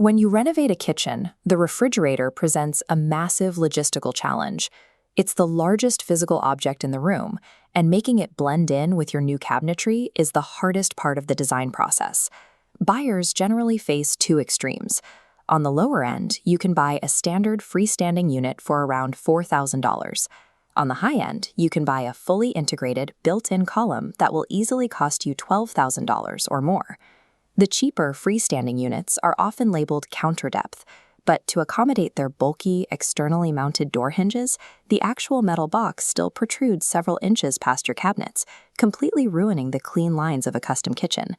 When you renovate a kitchen, the refrigerator presents a massive logistical challenge. It's the largest physical object in the room, and making it blend in with your new cabinetry is the hardest part of the design process. Buyers generally face two extremes. On the lower end, you can buy a standard freestanding unit for around $4,000. On the high end, you can buy a fully integrated, built-in column that will easily cost you $12,000 or more. The cheaper freestanding units are often labeled counter depth, but to accommodate their bulky, externally mounted door hinges, the actual metal box still protrudes several inches past your cabinets, completely ruining the clean lines of a custom kitchen.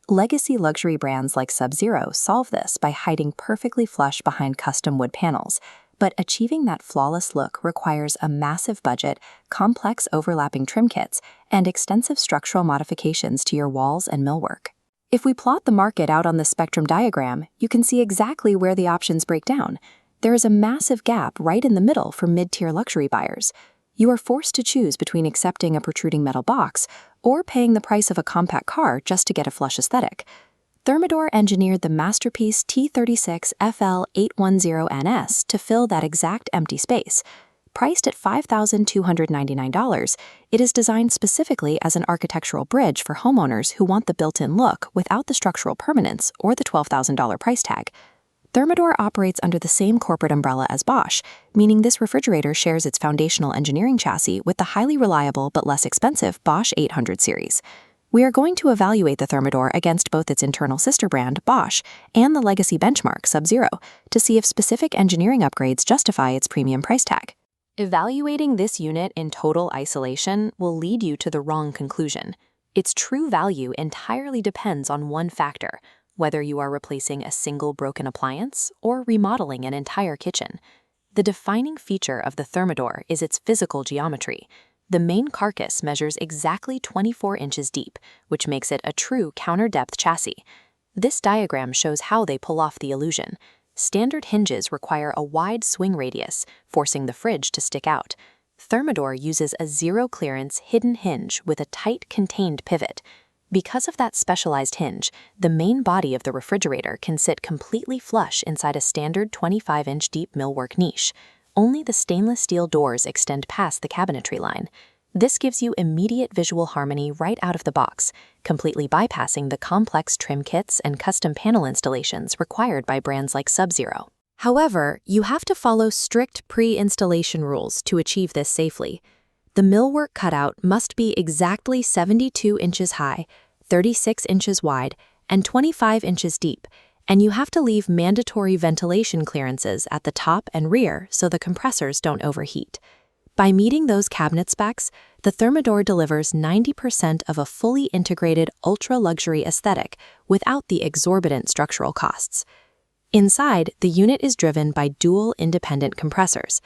Legacy luxury brands like Sub-Zero solve this by hiding perfectly flush behind custom wood panels, but achieving that flawless look requires a massive budget, complex overlapping trim kits, and extensive structural modifications to your walls and millwork. If we plot the market out on the spectrum diagram, you can see exactly where the options break down. There is a massive gap right in the middle for mid-tier luxury buyers. You are forced to choose between accepting a protruding metal box or paying the price of a compact car just to get a flush aesthetic. Thermador engineered the masterpiece T36FL810NS to fill that exact empty space. Priced at $5,299, it is designed specifically as an architectural bridge for homeowners who want the built-in look without the structural permanence or the $12,000 price tag. Thermador operates under the same corporate umbrella as Bosch, meaning this refrigerator shares its foundational engineering chassis with the highly reliable but less expensive Bosch 800 series. We are going to evaluate the Thermador against both its internal sister brand, Bosch, and the legacy benchmark, Sub-Zero, to see if specific engineering upgrades justify its premium price tag. Evaluating this unit in total isolation will lead you to the wrong conclusion. Its true value entirely depends on one factor, whether you are replacing a single broken appliance or remodeling an entire kitchen. The defining feature of the Thermador is its physical geometry. The main carcass measures exactly 24 inches deep, which makes it a true counter-depth chassis. This diagram shows how they pull off the illusion. Standard hinges require a wide swing radius, forcing the fridge to stick out. Thermador uses a zero-clearance hidden hinge with a tight, contained pivot. Because of that specialized hinge, the main body of the refrigerator can sit completely flush inside a standard 25-inch deep millwork niche. Only the stainless steel doors extend past the cabinetry line. This gives you immediate visual harmony right out of the box, completely bypassing the complex trim kits and custom panel installations required by brands like Sub-Zero. However, you have to follow strict pre-installation rules to achieve this safely. The millwork cutout must be exactly 72 inches high, 36 inches wide, and 25 inches deep, and you have to leave mandatory ventilation clearances at the top and rear so the compressors don't overheat. By meeting those cabinet specs, the Thermador delivers 90% of a fully integrated ultra-luxury aesthetic without the exorbitant structural costs. Inside, the unit is driven by dual independent compressors.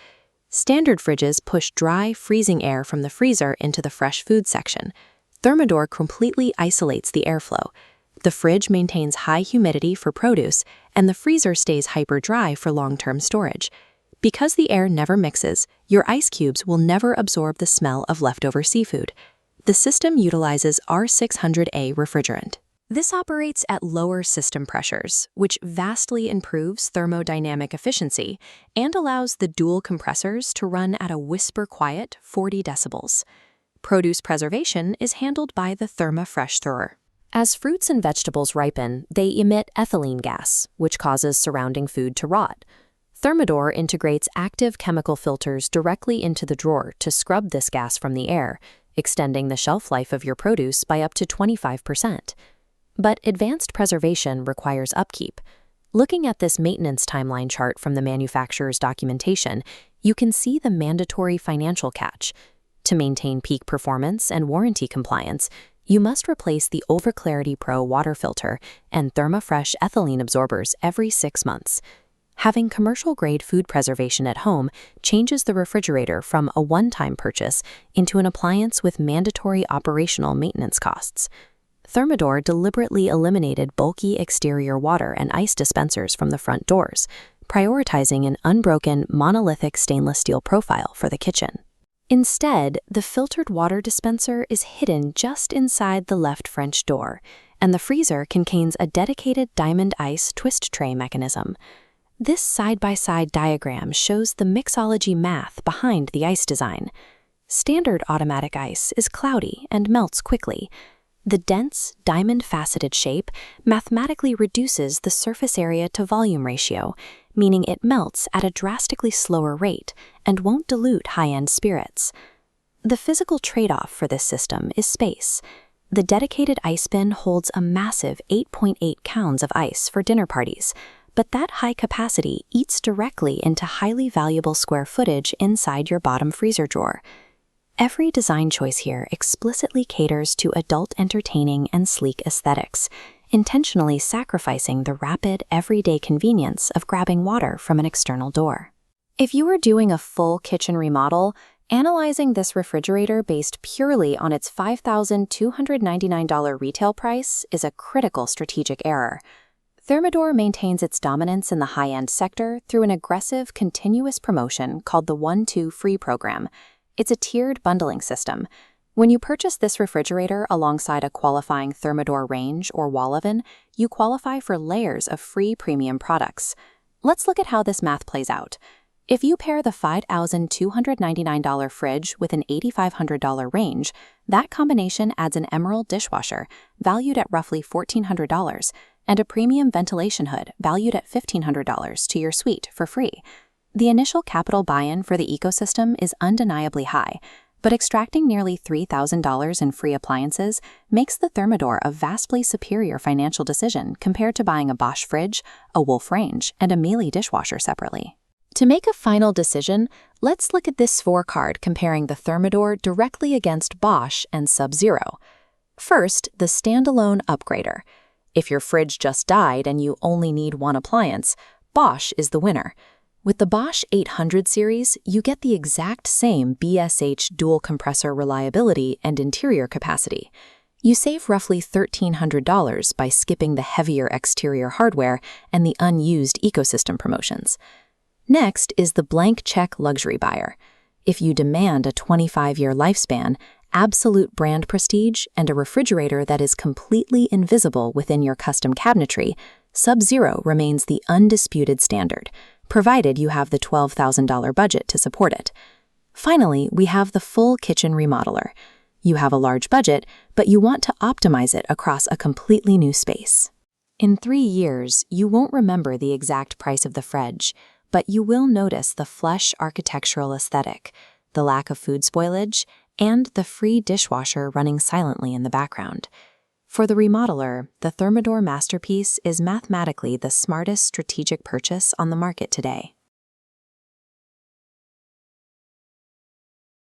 Standard fridges push dry, freezing air from the freezer into the fresh food section. Thermador completely isolates the airflow. The fridge maintains high humidity for produce, and the freezer stays hyper-dry for long-term storage. Because the air never mixes, your ice cubes will never absorb the smell of leftover seafood. The system utilizes R600A refrigerant. This operates at lower system pressures, which vastly improves thermodynamic efficiency and allows the dual compressors to run at a whisper-quiet 40 decibels. Produce preservation is handled by the ThermaFresh thrower. As fruits and vegetables ripen, they emit ethylene gas, which causes surrounding food to rot. Thermador integrates active chemical filters directly into the drawer to scrub this gas from the air, extending the shelf life of your produce by up to 25%. But advanced preservation requires upkeep. Looking at this maintenance timeline chart from the manufacturer's documentation, you can see the mandatory financial catch. To maintain peak performance and warranty compliance, you must replace the Overclarity Pro water filter and ThermaFresh ethylene absorbers every 6 months. Having commercial-grade food preservation at home changes the refrigerator from a one-time purchase into an appliance with mandatory operational maintenance costs. Thermador deliberately eliminated bulky exterior water and ice dispensers from the front doors, prioritizing an unbroken monolithic stainless steel profile for the kitchen. Instead, the filtered water dispenser is hidden just inside the left French door, and the freezer contains a dedicated diamond ice twist tray mechanism. This side-by-side diagram shows the mixology math behind the ice design. Standard automatic ice is cloudy and melts quickly. The dense, diamond-faceted shape mathematically reduces the surface area to volume ratio, meaning it melts at a drastically slower rate and won't dilute high-end spirits. The physical trade-off for this system is space. The dedicated ice bin holds a massive 8.8 pounds of ice for dinner parties, but that high capacity eats directly into highly valuable square footage inside your bottom freezer drawer. Every design choice here explicitly caters to adult entertaining and sleek aesthetics, intentionally sacrificing the rapid, everyday convenience of grabbing water from an external door. If you are doing a full kitchen remodel, analyzing this refrigerator based purely on its $5,299 retail price is a critical strategic error. Thermador maintains its dominance in the high-end sector through an aggressive, continuous promotion called the 1-2 Free program. It's a tiered bundling system. When you purchase this refrigerator alongside a qualifying Thermador range or wall oven, you qualify for layers of free premium products. Let's look at how this math plays out. If you pair the $5,299 fridge with an $8,500 range, that combination adds an emerald dishwasher, valued at roughly $1,400, and a premium ventilation hood, valued at $1,500, to your suite for free. The initial capital buy-in for the ecosystem is undeniably high, but extracting nearly $3,000 in free appliances makes the Thermador a vastly superior financial decision compared to buying a Bosch fridge, a Wolf range, and a Miele dishwasher separately. To make a final decision, let's look at this scorecard comparing the Thermador directly against Bosch and Sub-Zero. First, the standalone upgrader. If your fridge just died and you only need one appliance, Bosch is the winner. With the Bosch 800 series, you get the exact same BSH dual compressor reliability and interior capacity. You save roughly $1,300 by skipping the heavier exterior hardware and the unused ecosystem promotions. Next is the blank check luxury buyer. If you demand a 25-year lifespan, absolute brand prestige, and a refrigerator that is completely invisible within your custom cabinetry, Sub-Zero remains the undisputed standard, provided you have the $12,000 budget to support it. Finally, we have the full kitchen remodeler. You have a large budget, but you want to optimize it across a completely new space. In 3 years, you won't remember the exact price of the fridge, but you will notice the flush architectural aesthetic, the lack of food spoilage, and the free dishwasher running silently in the background. For the remodeler, the Thermador masterpiece is mathematically the smartest strategic purchase on the market today.